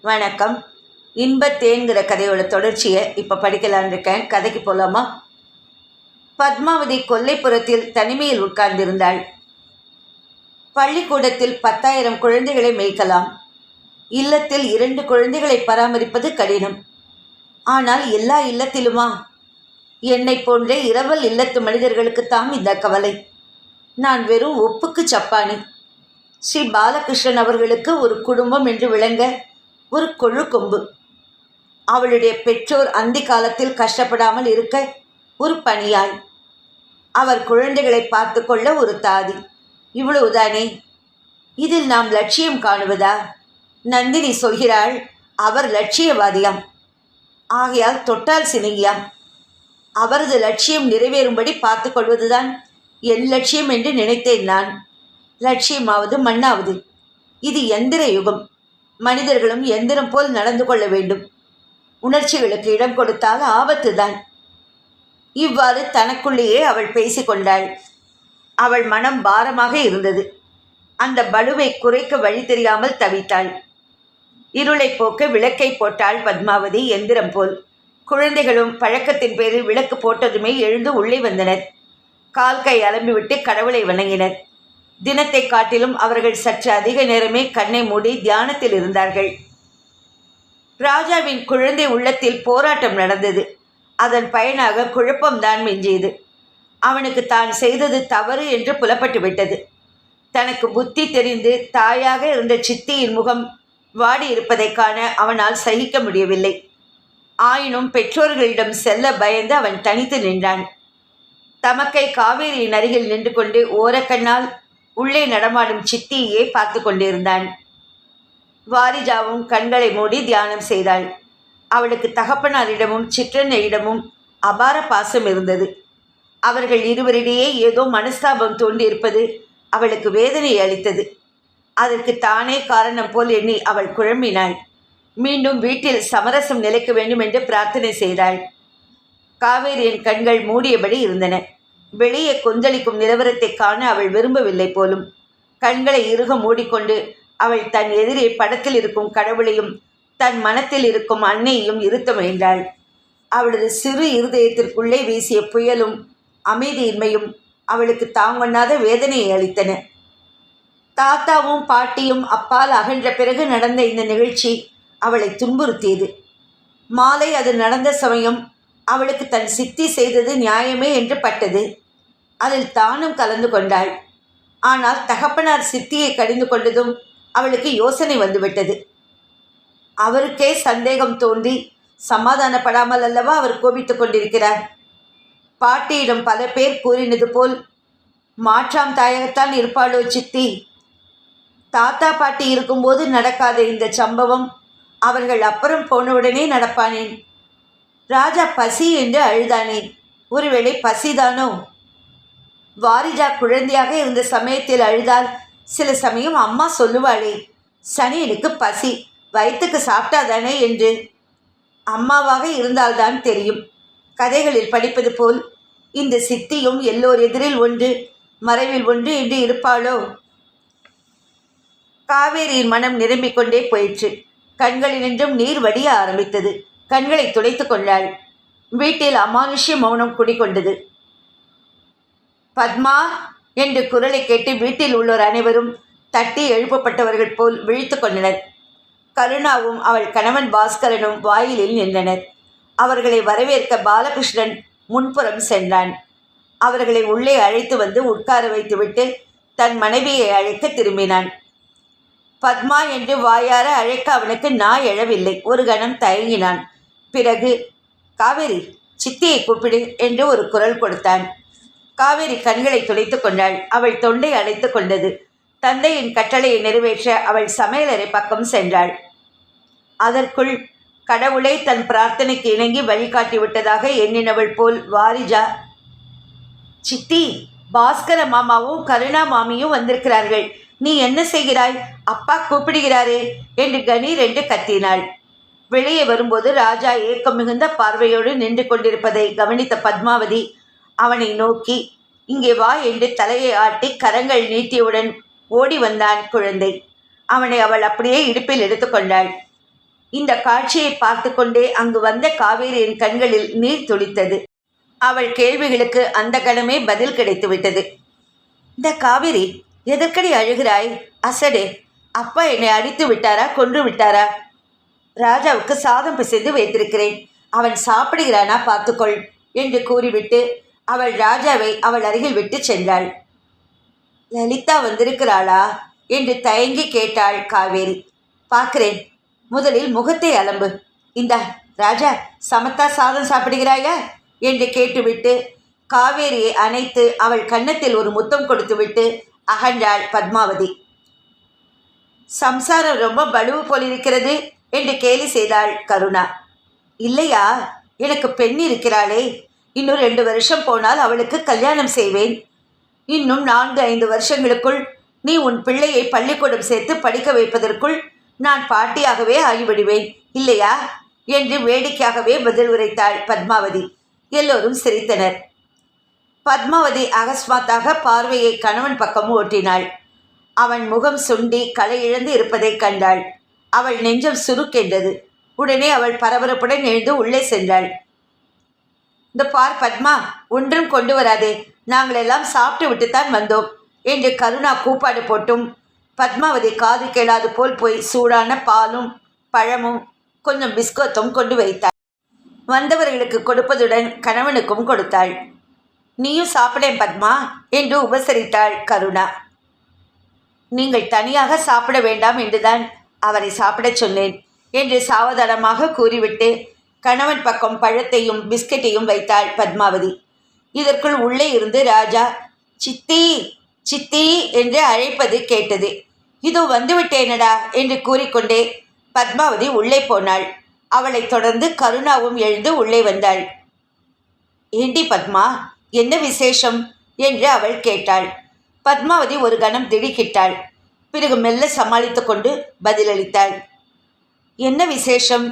வணக்கம். இன்பத்தேன்கிற கதையோட தொடர்ச்சியை இப்போ படிக்கலான் இருக்கேன். கதைக்கு போகலாமா? பத்மாவதி கொல்லைப்புறத்தில் தனிமையில் உட்கார்ந்திருந்தாள். பள்ளிக்கூடத்தில் 10,000 குழந்தைகளை மேய்க்கலாம். இல்லத்தில் 2 குழந்தைகளை பராமரிப்பது கடினம். ஆனால் எல்லா இல்லத்திலுமா? என்னை போன்றே இரவல் இல்லத்து மனிதர்களுக்குத்தான் இந்த கவலை. நான் வெறும் ஒப்புக்கு சப்பானி. ஸ்ரீ பாலகிருஷ்ணன் அவர்களுக்கு ஒரு குடும்பம் என்று விளங்க ஒரு கொழு கொம்பு. அவளுடைய பெற்றோர் அந்தி காலத்தில் கஷ்டப்படாமல் இருக்க ஒரு பணியாய். அவர் குழந்தைகளை பார்த்து கொள்ள ஒரு தாதி. இவ்வளவுதானே. இதில் நாம் லட்சியம் காணுவதா? நந்தினி சொல்கிறாள், அவர் லட்சியவாதியாம். ஆகையால் தொட்டால் சினங்கியாம். அவரது லட்சியம் நிறைவேறும்படி பார்த்து கொள்வதுதான் என் லட்சியம் என்று நினைத்தேன் நான். லட்சியமாவது மண்ணாவது. இது எந்திர யுகம். மனிதர்களும் எந்திரம் போல் நடந்து கொள்ள வேண்டும். உணர்ச்சிகளுக்கு இடம் கொடுத்தால் ஆபத்து தான். இவ்வாறு தனக்குள்ளேயே அவள் பேசிக்கொண்டாள். அவள் மனம் பாரமாக இருந்தது. அந்த பலுவை குறைக்க வழி தெரியாமல் தவித்தாள். இருளை போக்க விளக்கை போட்டாள் பத்மாவதி எந்திரம் போல். குழந்தைகளும் பழக்கத்தின் பேரில் விளக்கு போட்டதுமே எழுந்து உள்ளே வந்தனர். கால் கை அலம்பிவிட்டு கடவுளை வணங்கினர். தினத்தை காட்டிலும் அவர்கள் சற்று அதிக நேரமே கண்ணை மூடி தியானத்தில் இருந்தார்கள். ராஜாவின் குழந்தை உள்ளத்தில் போராட்டம் நடந்தது. அதன் பயனாக குழப்பம்தான் மிஞ்சியது. அவனுக்கு தான் செய்தது தவறு என்று புலப்பட்டு விட்டது. தனக்கு புத்தி தெரிந்து தாயாக இருந்த சித்தியின் முகம் வாடி இருப்பதை காண அவனால் சகிக்க முடியவில்லை. ஆயினும் பெற்றோர்களிடம் செல்ல பயந்து அவன் தனித்து நின்றான். தமக்கை காவேரியின் அருகில் நின்று கொண்டு ஓரக்கண்ணால் உள்ளே நடமாடும் சித்தியே பார்த்து கொண்டிருந்தான். வாரிஜாவும் கண்களை மூடி தியானம் செய்தாள். அவளுக்கு தகப்பனாரிடமும் சிற்றன்னையிடமும் அபார பாசம் இருந்தது. அவர்கள் இருவரிடையே ஏதோ மனஸ்தாபம் தோன்றியிருப்பது அவளுக்கு வேதனை அளித்தது. அதற்கு தானே காரணம் போல் எண்ணி அவள் குழம்பினாள். மீண்டும் வீட்டில் சமரசம் நிலைக்க வேண்டும் என்று பிரார்த்தனை செய்தாள். காவேரியின் கண்கள் மூடியபடி இருந்தன. வெளியே கொந்தளிக்கும் நிலவரத்தை காண அவள் விரும்பவில்லை போலும். கண்களை இறுக மூடிக்கொண்டு அவள் தன் எதிரே படத்தில் இருக்கும் கடவுளையும் தன் மனத்தில் இருக்கும் அன்னையையும் இருத்த முயன்றாள். அவளது சிறு இருதயத்திற்குள்ளே வீசிய புயலும் அமைதியின்மையும் அவளுக்கு தாங்கொண்ணாத வேதனையை அளித்தன. தாத்தாவும் பாட்டியும் அப்பால் அகன்ற பிறகு நடந்த இந்த நிகழ்ச்சி அவளை துன்புறுத்தியது. மாலை அது நடந்த சமயம் அவளுக்கு தன் சித்தி செய்தது நியாயமே என்று பட்டது. அதில் தானும் கலந்து கொண்டாள். ஆனால் தகப்பனார் சித்தியை கடிந்து கொண்டதும் அவளுக்கு யோசனை வந்துவிட்டது. அவருக்கே சந்தேகம் தோன்றி சமாதானப்படாமல் அல்லவா அவர் கோபித்து கொண்டிருக்கிறார். பாட்டியிடம் பல பேர் கூறினது போல் மாற்றாம் தாயகத்தான் இருப்பாளோ சித்தி. தாத்தா பாட்டி இருக்கும்போது நடக்காத இந்த சம்பவம் அவர்கள் அப்புறம் போனவுடனே நடப்பானேன். ராஜா பசி என்று அழுதானேன். ஒருவேளை பசிதானோ? வாரிஜா குழந்தையாக இருந்த சமயத்தில் அழுதால் சில சமயம் அம்மா சொல்லுவாளே, சனியனுக்கு பசி, வயிற்றுக்கு சாப்பிட்டாதானே என்று. அம்மாவாக இருந்தால்தான் தெரியும். கதைகளில் படிப்பது போல் இந்த சித்தியும் எல்லோர் எதிரில் ஒன்று மறைவில் ஒன்று என்று இருப்பாளோ? காவேரியின் மனம் நிரம்பிக் கொண்டே போயிற்று. கண்களினின்றும் நீர் வடிய ஆரம்பித்தது. கண்களை துடைத்து கொண்டாள். வீட்டில் அமானுஷ்ய மௌனம் குடிகொண்டது. பத்மா என்று குரலை கேட்டு வீட்டில் உள்ளோர் அனைவரும் தட்டி எழுப்பப்பட்டவர்கள் போல் விழித்து கொண்டனர். கருணாவும் அவள் கணவன் பாஸ்கரனும் வாயிலில் நின்றனர். அவர்களை வரவேற்க பாலகிருஷ்ணன் முன்புறம் சென்றான். அவர்களை உள்ளே அழைத்து வந்து உட்கார வைத்துவிட்டு தன் மனைவியை அழைக்க திரும்பினான். பத்மா என்று வாயார அழைக்க அவனுக்கு நாய் எழவில்லை. ஒரு கணம் தயங்கினான். பிறகு, காவேரி, சித்தியை கூப்பிடு என்று ஒரு குரல் கொடுத்தான். காவேரி கண்களை துடைத்து கொண்டாள். அவள் தொண்டை அடைத்து கொண்டது. தந்தையின் கட்டளையை நிறைவேற்ற அவள் சமையலறை பக்கம் சென்றாள். அதற்குள் கடவுளை தன் பிரார்த்தனைக்கு இணங்கி வழிகாட்டி விட்டதாக எண்ணினவள் போல் வாரிஜா, சித்தி, பாஸ்கர மாமாவும் கருணா மாமியும் வந்திருக்கிறார்கள். நீ என்ன செய்கிறாய்? அப்பா கூப்பிடுகிறாரே என்று கணீர் என்று கத்தினாள். வெளியே வரும்போது ராஜா ஏக்கம் மிகுந்த பார்வையோடு நின்று கொண்டிருப்பதை கவனித்த பத்மாவதி அவனை நோக்கி, இங்கே வா என்று தலையை ஆட்டி கரங்கள் நீட்டியவுடன் ஓடி வந்தான் குழந்தை. அவனை அவள் அப்படியே இடுப்பில் எடுத்துக்கொண்டாள். இந்த காட்சியை பார்த்து கொண்டே அங்கு வந்த காவேரியின் கண்களில் நீர் துளித்தது. அவள் கேள்விகளுக்கு அந்த கணமே பதில் கிடைத்துவிட்டது. இந்த காவேரி, எதற்கடி அழுகிறாய்? அசடே, அப்பா என்னை அடித்து விட்டாரா, கொன்று விட்டாரா? ராஜாவுக்கு சாதம் பிசைந்து வைத்திருக்கிறேன், அவன் சாப்பிடுகிறானா பார்த்துக்கொள் என்று கூறிவிட்டு அவள் ராஜாவை அவள் அருகில் விட்டு சென்றாள். லலிதா வந்திருக்கிறாளா என்று தயங்கி கேட்டாள் காவேரி. பார்க்கிறேன், முதலில் முகத்தை அலம்பு. இந்தா ராஜா, சமத்தா சாதம் சாப்பிடுகிறாயா என்று கேட்டுவிட்டு காவேரியை அணைத்து அவள் கன்னத்தில் ஒரு முத்தம் கொடுத்துவிட்டு அகன்றாள் பத்மாவதி. சம்சாரம் ரொம்ப பலுவு போலிருக்கிறது என்று கேலி செய்தாள் கருணா. இல்லையா, எனக்கு பெண் இருக்கிறாளே, இன்னும் 2 வருஷம் போனால் அவளுக்கு கல்யாணம் செய்வேன். இன்னும் 4-5 வருஷங்களுக்குள் நீ உன் பிள்ளையை பள்ளிக்கூடம் சேர்த்து படிக்க வைப்பதற்குள் நான் பாட்டியாகவே ஆகிவிடுவேன், இல்லையா என்று வேடிக்கையாகவே பதில் உரைத்தாள் பத்மாவதி. எல்லோரும் சிரித்தனர். பத்மாவதி அகஸ்மாத்தாக பார்வையை கணவன் பக்கம் ஓட்டினாள். அவன் முகம் சுண்டி களை இழந்து இருப்பதை கண்டாள். அவள் நெஞ்சம் சுருக்கென்றது. உடனே அவள் பரபரப்புடன் எழுந்து உள்ளே சென்றாள். இந்த பார் பத்மா, ஒன்றும் கொண்டு வராதே, நாங்கள் எல்லாம் சாப்பிட்டு விட்டுத்தான் வந்தோம் என்று கருணா கூப்பாடு போட்டும் பத்மாவதி காது கேளாது போல் போய் சூடான பாலும் பழமும் கொஞ்சம் பிஸ்கத்தும் கொண்டு வைத்தாள். வந்தவர்களுக்கு கொடுப்பதுடன் கணவனுக்கும் கொடுத்தாள். நீயும் சாப்பிடேன் பத்மா என்று உபசரித்தாள் கருணா. நீங்கள் தனியாக சாப்பிட வேண்டாம் என்றுதான் அவரை சாப்பிடச் சொன்னேன் என்று சாவதானமாக கூறிவிட்டு கணவன் பக்கம் பழத்தையும் பிஸ்கட்டையும் வைத்தாள் பத்மாவதி. இதற்குள் உள்ளே இருந்து ராஜா சித்தி சித்தி என்று அழைப்பது கேட்டது. இதோ வந்துவிட்டேனடா என்று கூறிக்கொண்டே பத்மாவதி உள்ளே போனாள். அவளை தொடர்ந்து கருணாவும் எழுந்து உள்ளே வந்தாள். ஏண்டி பத்மா, என்ன விசேஷம் என்று அவள் கேட்டாள். பத்மாவதி ஒரு கணம் திடுக்கிட்டாள். பிறகு மெல்ல சமாளித்து கொண்டு பதிலளித்தாள். என்ன விசேஷம்?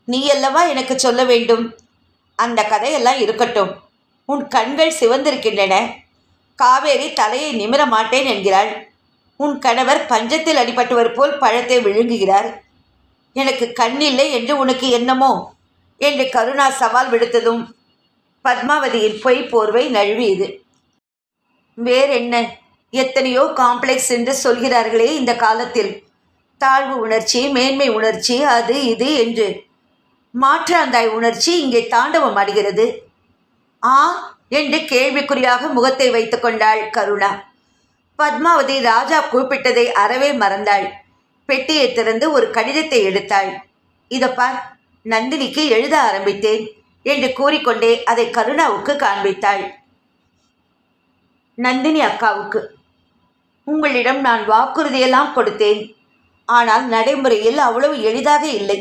நீ அல்லவா எனக்கு சொல்ல வேண்டும். அந்த கதையெல்லாம் இருக்கட்டும். உன் கண்கள் சிவந்திருக்கின்றன. காவேரி தலையை நிமிர மாட்டேன் என்கிறாள். உன் கணவர் பஞ்சத்தில் அடிபட்டுவர் போல் பழத்தை விழுங்குகிறார். எனக்கு கண்ணில்லை என்று உனக்கு என்னமோ என்று கருணா சவால் விடுத்ததும் பத்மாவதியின் பொய் போர்வை நழுவியது. வேறென்ன, எத்தனையோ காம்ப்ளெக்ஸ் என்று சொல்கிறார்களே இந்த காலத்தில். தாழ்வு உணர்ச்சி, மேன்மை உணர்ச்சி, அது இது என்று மாற்றாந்தாய் உணர்ச்சி இங்கே தாண்டவம் ஆடுகிறது. ஆ என்று கேள்விக்குறியாக முகத்தை வைத்து கொண்டாள் கருணா. பத்மாவதி ராஜா கூப்பிட்டதை அறவே மறந்தாள். பெட்டியை திறந்து ஒரு கடிதத்தை எடுத்தாள். இதப்பார், நந்தினிக்கு எழுத ஆரம்பித்தேன் என்று கூறிக்கொண்டே அதை கருணாவுக்கு காண்பித்தாள். நந்தினி அக்காவுக்கு, உங்களிடம் நான் வாக்குறுதியெல்லாம் கொடுத்தேன். ஆனால் நடைமுறையில் அவ்வளவு எளிதாக இல்லை.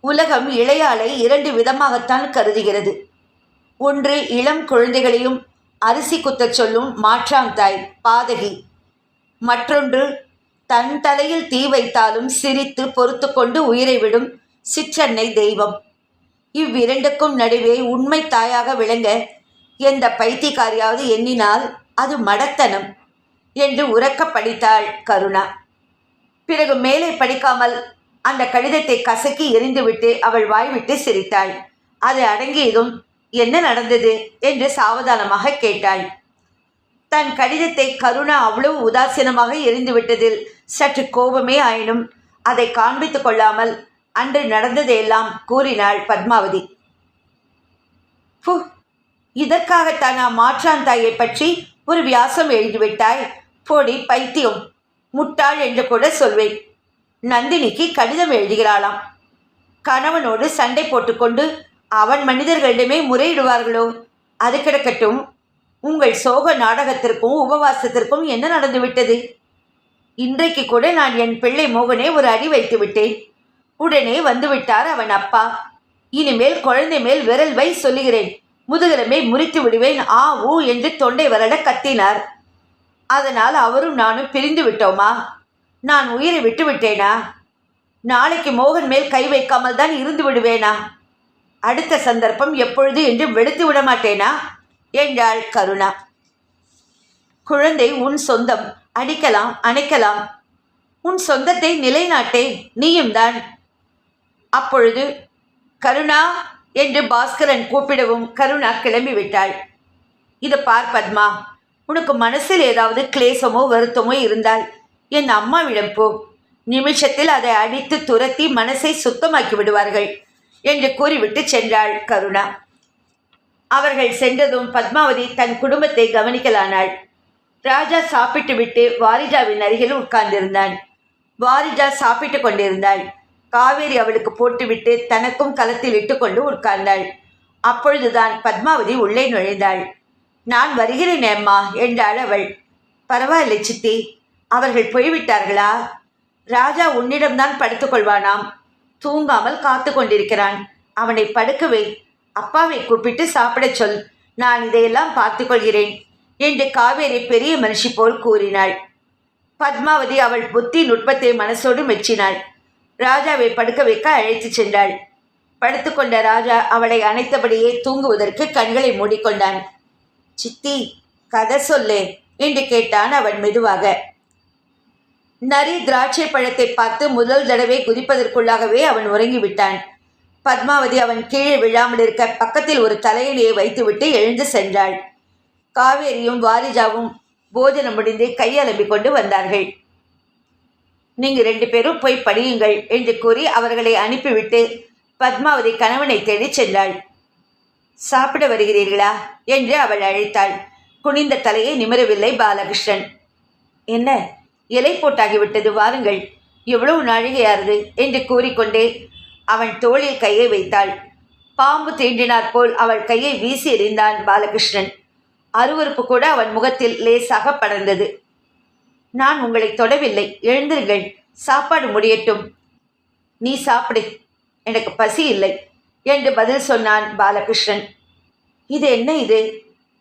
உலகம் இளையாளை 2 விதமாகத்தான் கருதுகிறது. ஒன்று, இளம் குழந்தைகளையும் அரிசி குத்தச் சொல்லும் மாற்றாந்தாய் பாதகி. மற்றொன்று, தன் தலையில் தீ வைத்தாலும் சிரித்து பொறுத்து கொண்டு உயிரை விடும் சிற்றன்னை தெய்வம். இவ்விரண்டுக்கும் நடுவே உண்மை தாயாக விளங்க எந்த பைத்தியக்காரியாவது எண்ணினால் அது மடத்தனம் என்று உரக்க படித்தாள் கருணா. பிறகு மேலே படிக்காமல் அந்த கடிதத்தை கசக்கி எறிந்துவிட்டு அவள் வாய்விட்டு சிரித்தாள். அது அடங்கியதும் என்ன நடந்தது என்று சாவதானமாக கேட்டாள். தன் கடிதத்தை கருணா அவ்வளவு உதாசீனமாக எரிந்துவிட்டதில் சற்று கோபமே ஆயினும் அதை காண்பித்து கொள்ளாமல் அன்று நடந்ததையெல்லாம் கூறினாள் பத்மாவதி. ஃபு, இதற்காகத்தான் நான் மாற்றாந்தாயை பற்றி ஒரு வியாசம் எழுதிவிட்டாய். போடி பைத்தியம், முட்டாள் என்று கூட சொல்வேன். நந்தினிக்கு கடிதம் எழுதுகிறாளாம். கணவனோடு சண்டை போட்டுக்கொண்டு அவன் மனிதர்களிடமே முறையிடுவார்களோ? அது கிடக்கட்டும், உங்கள் சோக நாடகத்திற்கும் உபவாசத்திற்கும் என்ன நடந்துவிட்டது? இன்றைக்கு கூட நான் என் பிள்ளை மோகனே ஒரு அடி வைத்து விட்டேன். உடனே வந்துவிட்டார் அவன் அப்பா. இனிமேல் குழந்தை மேல் விரல் வை சொல்லுகிறேன், முதுகலமே முறித்து விடுவேன் ஆ ஊ என்று தொண்டை வரட கத்தினார். அதனால் அவரும் நானும் பிரிந்து விட்டோமா? நான் உயிரை விட்டு விட்டேனா? நாளைக்கு மோகன் மேல் கை வைக்காமல் தான் இருந்து விடுவேனா? அடுத்த சந்தர்ப்பம் எப்பொழுது என்று வெளுத்து விட மாட்டேனா என்றாள் கருணா. குழந்தை உன் சொந்தம், அடிக்கலாம் அணைக்கலாம். உன் சொந்தத்தை நிலைநாட்டே நீயும் தான். அப்பொழுது கருணா என்று பாஸ்கரன் கூப்பிடவும் கருணா கிளம்பி விட்டாள். இதை பார் பத்மா, உனக்கு மனசில் ஏதாவது கிளேசமோ வருத்தமோ இருந்தால் என் அம்மாவிடம் போ. நிமிஷத்தில் அதை அடித்து துரத்தி மனசை சுத்தமாக்கி விடுவார்கள் என்று கூறிவிட்டு சென்றாள் கருணா. அவர்கள் சென்றதும் பத்மாவதி தன் குடும்பத்தை கவனிக்கலானாள். ராஜா சாப்பிட்டு விட்டு வாரிஜாவின் அருகில் உட்கார்ந்திருந்தான். வாரிஜா சாப்பிட்டு கொண்டிருந்தாள். காவேரி அவளுக்கு போட்டுவிட்டு தனக்கும் கலத்தில் இட்டுக்கொண்டு உட்கார்ந்தாள். அப்பொழுதுதான் பத்மாவதி உள்ளே நுழைந்தாள். நான் வருகிறேன் அம்மா என்றாள் அவள். பரவாயில்லை சித்தி, அவர்கள் போய்விட்டார்களா? ராஜா உன்னிடம்தான் படுத்துக்கொள்வானாம். தூங்காமல் காத்து கொண்டிருக்கிறான். அவனை படுக்கவே. அப்பாவை கூப்பிட்டு சாப்பிடச் சொல். நான் இதையெல்லாம் பார்த்து கொள்கிறேன் என்று காவேரி பெரிய மனுஷி போல் கூறினாள். பத்மாவதி அவள் புத்தி நுட்பத்தை மனசோடு மெச்சினாள். ராஜாவை படுக்க வைக்க அழைத்து சென்றாள். படுத்துக்கொண்ட ராஜா அவளை அணைத்தபடியே தூங்குவதற்கு கண்களை மூடிக்கொண்டான். சித்தி, கதை சொல்லே என்று கேட்டான் அவன் மெதுவாக. நரி திராட்சை பழத்தை பார்த்து முதல் தடவை குதிப்பதற்குள்ளாகவே அவன் உறங்கிவிட்டான். பத்மாவதி அவன் கீழே விழாமல் இருக்க பக்கத்தில் ஒரு தலையணையை வைத்துவிட்டு எழுந்து சென்றாள். காவேரியும் வாரிஜாவும் போஜனம் முடிந்து கையலம்பிக் கொண்டு வந்தார்கள். நீங்கள் 2 பேரும் போய் படியுங்கள் என்று கூறி அவர்களை அனுப்பிவிட்டு பத்மாவதி கணவனை தேடி சென்றாள். சாப்பிட வருகிறீர்களா என்று அவள் அழைத்தாள். குனிந்த தலையை நிமிரவில்லை பாலகிருஷ்ணன். என்ன, இலை போட்டாகிவிட்டது, வாருங்கள், எவ்வளவு நாழிகையாருது என்று கூறிக்கொண்டே அவன் தோளில் கையை வைத்தாள். பாம்பு தீண்டினாற் போல் அவள் கையை வீசி எறிந்தான் பாலகிருஷ்ணன். அருவருப்பு கூட அவன் முகத்தில் லேசாக படர்ந்தது. நான் உங்களை தொடவில்லை, எழுந்திருங்கள், சாப்பாடு முடியட்டும். நீ சாப்பிடு, எனக்கு பசி இல்லை என்று பதில் சொன்னான் பாலகிருஷ்ணன். இது என்ன இது?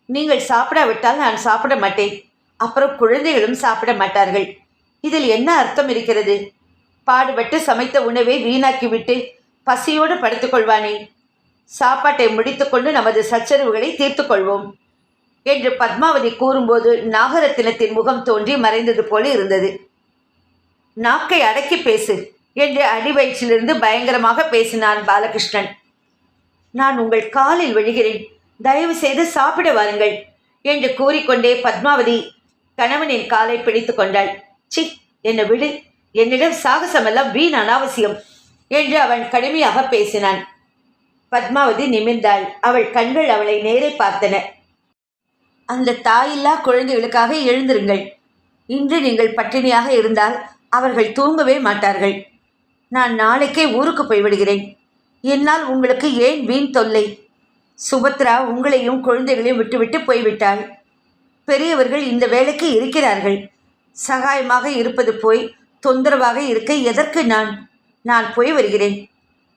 நீங்கள் சாப்பிடாவிட்டால் நான் சாப்பிட மாட்டேன். அப்புறம் குழந்தைகளும் சாப்பிட மாட்டார்கள். இதில் என்ன அர்த்தம் இருக்கிறது? பாடுபட்டு சமைத்த உணவை வீணாக்கிவிட்டு பசியோடு படுத்துக்கொள்வானே. சாப்பாட்டை முடித்துக்கொண்டு நமது சச்சரவுகளை தீர்த்து கொள்வோம் என்று பத்மாவதி கூறும்போது நாகரத்தினத்தின் முகம் தோன்றி மறைந்தது போல இருந்தது. நாக்கை அடக்கி பேசு என்று அடிவயிற்றிலிருந்து பயங்கரமாக பேசினான் பாலகிருஷ்ணன். நான் உங்கள் காலில் விழுகிறேன், தயவு செய்து சாப்பிட வாருங்கள் என்று கூறிக்கொண்டே பத்மாவதி கணவனின் காலை பிடித்து கொண்டாள். சி, என்னை விடு, என்னிடம் சாகசமெல்லாம் வீண் அனாவசியம் என்று அவன் கடுமையாக பேசினான். பத்மாவதி நிமிர்ந்தாள். அவள் கண்கள் அவளை நேரே பார்த்தன. அந்த தாயில்லா குழந்தைகளுக்காக எழுந்திருங்கள். இன்று நீங்கள் பட்டினியாக இருந்தால் அவர்கள் தூங்கவே மாட்டார்கள். நான் நாளைக்கே ஊருக்கு போய்விடுகிறேன். என்னால் உங்களுக்கு ஏன் வீண் தொல்லை? சுபத்ரா உங்களையும் குழந்தைகளையும் விட்டுவிட்டு போய்விட்டாள். பெரியவர்கள் இந்த வேலைக்கு இருக்கிறார்கள். சகாயமாக இருப்பது போய் தொந்தரவாக இருக்க எதற்கு நான் போய் வருகிறேன்.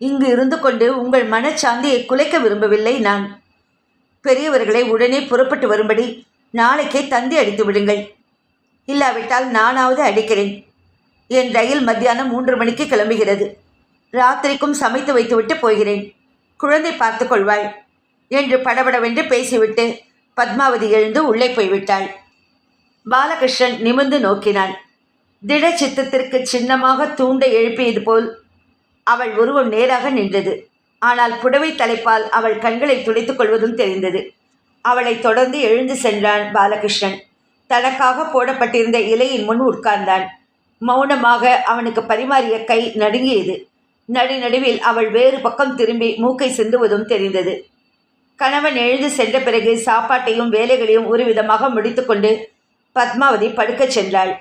இங்கு இருந்து கொண்டு உங்கள் மனச்சாந்தியை குலைக்க விரும்பவில்லை நான். பெரியவர்களை உடனே புறப்பட்டு வரும்படி நாளைக்கே தந்தி அடித்து விடுங்கள். இல்லாவிட்டால் நானாவது அடிக்கிறேன். என் ரயில் மத்தியானம் 3 மணிக்கு கிளம்புகிறது. ராத்திரிக்கும் சமைத்து வைத்துவிட்டு போகிறேன். குழந்தை பார்த்து கொள்வாள் என்று படபடவென்று பேசிவிட்டு பத்மாவதி எழுந்து உள்ளே போய்விட்டாள். பாலகிருஷ்ணன் நிமிர்ந்து நோக்கினான். திட சித்தத்திற்கு சின்னமாக தூண்ட எழுப்பியது போல் அவள் உருவம் நேராக நின்றது. ஆனால் புடவை தலைப்பால் அவள் கண்களை துடைத்துக் கொள்வதும் தெரிந்தது. அவளை தொடர்ந்து எழுந்து சென்றான் பாலகிருஷ்ணன். தனக்காக போடப்பட்டிருந்த இலையின் முன் உட்கார்ந்தான். மௌனமாக அவனுக்கு பரிமாறிய கை நடுங்கியது. நடுநடுவில் அவள் வேறு பக்கம் திரும்பி மூக்கை சிந்துவதும் தெரிந்தது. கணவன் எழுந்து சென்ற பிறகு சாப்பாட்டையும் வேலைகளையும் ஒரு விதமாக முடித்துக்கொண்டு பத்மாவதி படுக்கச் சென்றாள்.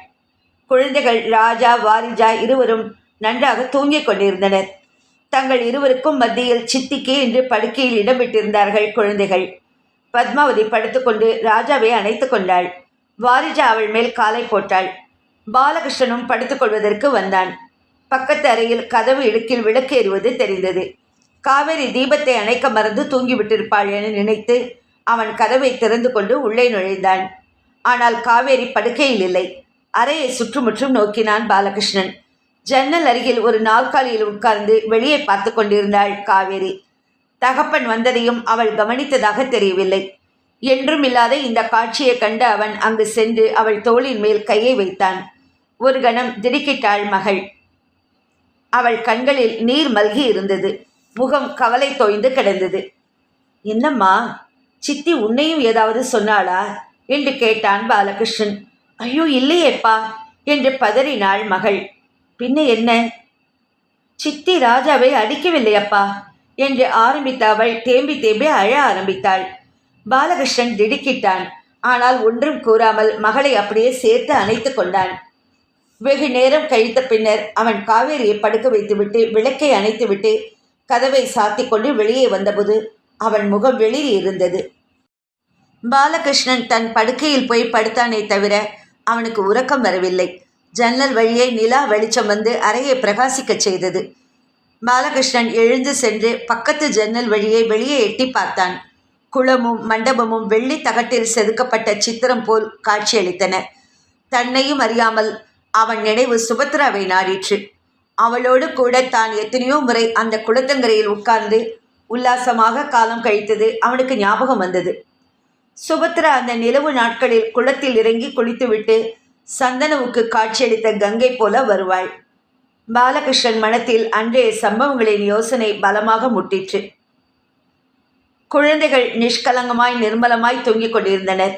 குழந்தைகள் ராஜா வாரிஜா இருவரும் நன்றாக தூங்கிக் கொண்டிருந்தனர். தங்கள் இருவருக்கும் மத்தியில் சித்திக்கு என்று படுக்கையில் இடம் விட்டிருந்தார்கள் குழந்தைகள். பத்மாவதி படுத்துக்கொண்டு ராஜாவை அணைத்து கொண்டாள். வாரிஜா அவள் மேல் காலை போட்டாள். பாலகிருஷ்ணனும் படுத்துக்கொள்வதற்கு வந்தான். பக்கத்து அறையில் கதவு இடுக்கில் விளக்கு எறிவது தெரிந்தது. காவேரி தீபத்தை அணைக்க மறந்து தூங்கிவிட்டிருப்பாள் என நினைத்து அவன் கதவை திறந்து கொண்டு உள்ளே நுழைந்தான். ஆனால் காவேரி படுக்கையில் இல்லை. அறையை சுற்றுமுற்றும் நோக்கினான் பாலகிருஷ்ணன். ஜன்னல் அருகில் ஒரு நாற்காலியில் உட்கார்ந்து வெளியே பார்த்து கொண்டிருந்தாள் காவேரி. தகப்பன் வந்ததையும் அவள் கவனித்ததாக தெரியவில்லை. என்றும் இல்லாத இந்த காட்சியை கண்ட அவன் அங்கு சென்று அவள் தோளின் மேல் கையை வைத்தான். ஒரு கணம் திடுக்கிட்டாள் மகள். அவள் கண்களில் நீர் மல்கி இருந்தது. முகம் கவலை தோய்ந்து கிடந்தது. என்னம்மா, சித்தி உன்னையும் ஏதாவது சொன்னாளா என்று கேட்டான் பாலகிருஷ்ணன். ஐயோ இல்லையேப்பா என்று பதறினாள் மகள். பின்ன என்ன? சித்தி ராஜாவை அடிக்கவில்லையப்பா என்று ஆரம்பித்த அவள் தேம்பி தேம்பி அழ ஆரம்பித்தாள். பாலகிருஷ்ணன் திடுக்கிட்டான். ஆனால் ஒன்றும் கூறாமல் மகளை அப்படியே சேர்த்து அணைத்து கொண்டான். வெகு நேரம் கழித்த பின்னர் அவன் காவேரியை படுக்க வைத்துவிட்டு விளக்கை அணைத்துவிட்டு கதவை சாத்தி கொண்டு வெளியே வந்தபோது அவன் முகம் வெளியே இருந்தது. பாலகிருஷ்ணன் தன் படுக்கையில் போய் படுத்தானே தவிர அவனுக்கு உறக்கம் வரவில்லை. ஜன்னல் வழியே நிலா வெளிச்சம் வந்து அறையை பிரகாசிக்கச் செய்தது. பாலகிருஷ்ணன் எழுந்து சென்று பக்கத்து ஜன்னல் வழியே வெளியே எட்டி பார்த்தான். குளமும் மண்டபமும் வெள்ளி தகட்டில் செதுக்கப்பட்ட சித்திரம் போல் காட்சியளித்தன. தன்னையும் அறியாமல் அவன் நினைவு சுபத்ராவை நாடிற்று. அவளோடு கூட தான் எத்தனையோ முறை அந்த குளத்தங்கரையில் உட்கார்ந்து உல்லாசமாக காலம் கழித்தது அவனுக்கு ஞாபகம் வந்தது. சுபத்ரா அந்த நிலவு நாட்களில் குளத்தில் இறங்கி குளித்துவிட்டு சந்தனுவுக்கு காட்சியளித்த கங்கை போல வருவாள். பாலகிருஷ்ணன் மனத்தில் அன்றைய சம்பவங்களின் யோசனை பலமாக முட்டிற்று. குழந்தைகள் நிஷ்கலங்கமாய் நிர்மலமாய் தொங்கிக் கொண்டிருந்தனர்.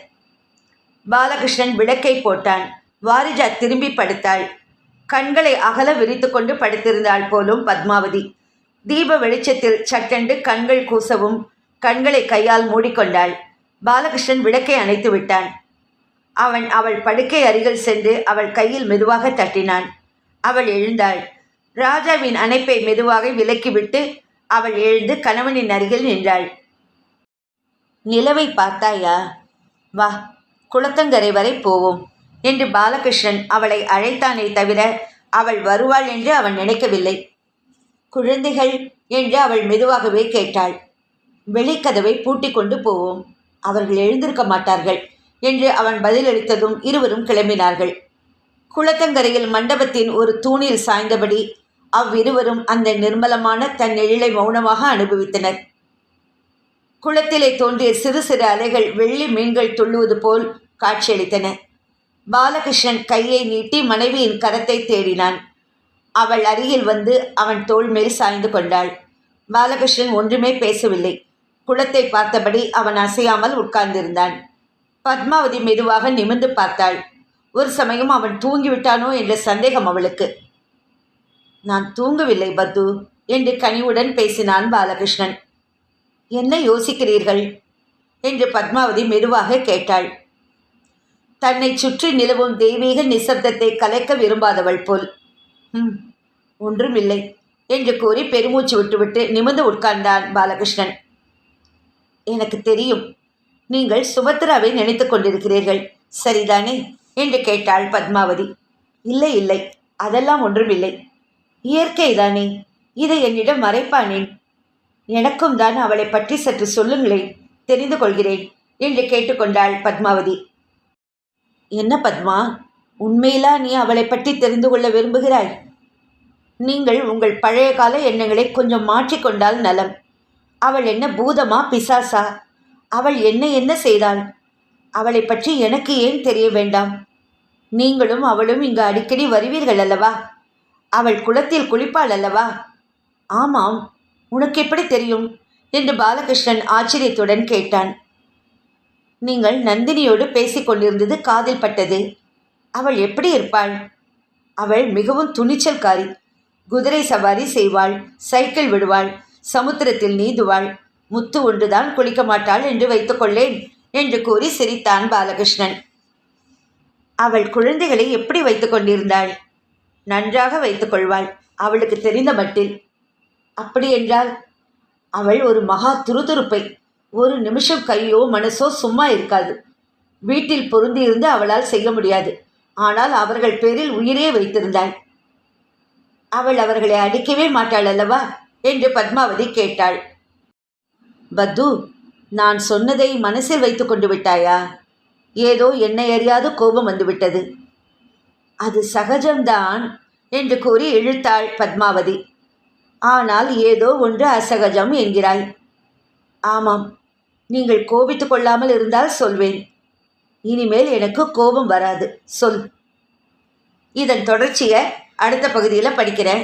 பாலகிருஷ்ணன் விளக்கை போட்டான். வாரிஜா திரும்பி படுத்தாள். கண்களை அகல விரித்து கொண்டு படுத்திருந்தாள் போலும் பத்மாவதி. தீப வெளிச்சத்தில் சட்டென்று கண்கள் கூசவும் கண்களை கையால் மூடிக்கொண்டாள். பாலகிருஷ்ணன் விளக்கை அணைத்து விட்டான். அவன் அவள் படுக்கை அருகில் சென்று அவள் கையில் மெதுவாக தட்டினான். அவள் எழுந்தாள். ராஜாவின் அணைப்பை மெதுவாக விலக்கிவிட்டு அவள் எழுந்து கணவனின் அருகில் நின்றாள். நிலவை பார்த்தாயா? வா, குளத்தங்கரை வரை போவோம் என்று பாலகிருஷ்ணன் அவளை அழைத்தானே தவிர அவள் வருவாள் என்று அவன் நினைக்கவில்லை. குழந்தைகள் என்று அவள் மெதுவாகவே கேட்டாள். வெளிக்கதவை பூட்டி கொண்டு போவோம், அவர்கள் எழுந்திருக்க மாட்டார்கள் என்று அவன் பதிலளித்ததும் இருவரும் கிளம்பினார்கள். குளத்தங்கரையில் மண்டபத்தின் ஒரு தூணில் சாய்ந்தபடி அவ்விருவரும் அந்த நிர்மலமான தன் எழிலை மௌனமாக அனுபவித்தனர். குளத்திலே தோன்றிய சிறு சிறு அலைகள் வெள்ளி மீன்கள் துள்ளுவது போல் காட்சியளித்தன. பாலகிருஷ்ணன் கையை நீட்டி மனைவியின் கரத்தை தேடினான். அவள் அருகில் வந்து அவன் தோள் மேல் சாய்ந்து கொண்டாள். பாலகிருஷ்ணன் ஒன்றுமே பேசவில்லை. குளத்தை பார்த்தபடி அவன் அசையாமல் உட்கார்ந்திருந்தான். பத்மாவதி மெதுவாக நிமிர்ந்து பார்த்தாள். ஒரு சமயம் அவன் தூங்கிவிட்டானோ என்ற சந்தேகம் அவளுக்கு. நான் தூங்கவில்லை பத்து என்று கனிவுடன் பேசினான் பாலகிருஷ்ணன். என்ன யோசிக்கிறீர்கள் என்று பத்மாவதி மெதுவாக கேட்டாள். தன்னை சுற்றி நிலவும் தெய்வீக நிசப்தத்தை கலைக்க விரும்பாதவள் போல். ஒன்றுமில்லை என்று கூறி பெருமூச்சு விட்டுவிட்டு நிமிர்ந்து உட்கார்ந்தான் பாலகிருஷ்ணன். எனக்கு தெரியும், நீங்கள் சுபத்ராவை நினைத்து கொண்டிருக்கிறீர்கள், சரிதானே என்று கேட்டாள் பத்மாவதி. இல்லை இல்லை, அதெல்லாம் ஒன்றுமில்லை, இயற்கைதானே, இதை என்னிடம் மறைப்பானேன்? எனக்கும் தான் அவளை பற்றி சற்று சொல்லுங்களேன், தெரிந்து கொள்கிறேன் என்று கேட்டுக்கொண்டாள் பத்மாவதி. என்ன பத்மா, உண்மையிலா நீ அவளை பற்றி தெரிந்து கொள்ள விரும்புகிறாய்? நீங்கள் உங்கள் பழைய கால எண்ணங்களை கொஞ்சம் மாற்றிக்கொண்டால் நலம். அவள் என்ன பூதமா பிசாசா? அவள் என்ன செய்தாள்? அவளை பற்றி எனக்கு ஏன் தெரிய வேண்டாம்? நீங்களும் அவளும் இங்கு அடிக்கடி வருவீர்கள் அல்லவா? அவள் குளத்தில் குளிப்பாள் அல்லவா? ஆமாம், உனக்கு எப்படி தெரியும் என்று பாலகிருஷ்ணன் ஆச்சரியத்துடன் கேட்டான். நீங்கள் நந்தினியோடு பேசிக்கொண்டிருந்தது காதில் பட்டது. அவள் எப்படி இருப்பாள்? அவள் மிகவும் துணிச்சல்காரி. குதிரை சவாரி செய்வாள், சைக்கிள் விடுவாள், சமுத்திரத்தில் நீந்துவாள். முத்து ஒன்றுதான் குளிக்க மாட்டாள் என்று வைத்துக்கொள்ளேன் என்று கூறி சிரித்தான் பாலகிருஷ்ணன். அவள் குழந்தைகளை எப்படி வைத்து கொண்டிருந்தாள்? நன்றாக வைத்துக்கொள்வாள், அவளுக்கு தெரிந்த மட்டில். அப்படி என்றால் அவள் ஒரு மகா துருதுருப்பை. ஒரு நிமிஷம் கையோ மனசோ சும்மா இருக்காது. வீட்டில் பொருந்தியிருந்து அவளால் செய்ய முடியாது. ஆனால் அவர்கள் பேரில் உயிரே வைத்திருந்தாள். அவள் அவர்களை அடிக்கவே மாட்டாள் அல்லவா என்று பத்மாவதி கேட்டாள். பத்து, நான் சொன்னதை மனசில் வைத்து கொண்டு விட்டாயா? ஏதோ என்னை அறியாது கோபம் வந்துவிட்டது. அது சகஜம்தான் என்று கூறி இழுத்தாள் பத்மாவதி. ஆனால் ஏதோ ஒன்று அசகஜம் என்கிறாய். ஆமாம், நீங்கள் கோபித்து கொள்ளாமல் இருந்தால் சொல்வேன். இனிமேல் எனக்கு கோபம் வராது, சொல். இதன் தொடர்ச்சியை அடுத்த பகுதியில் படிக்கிறேன்.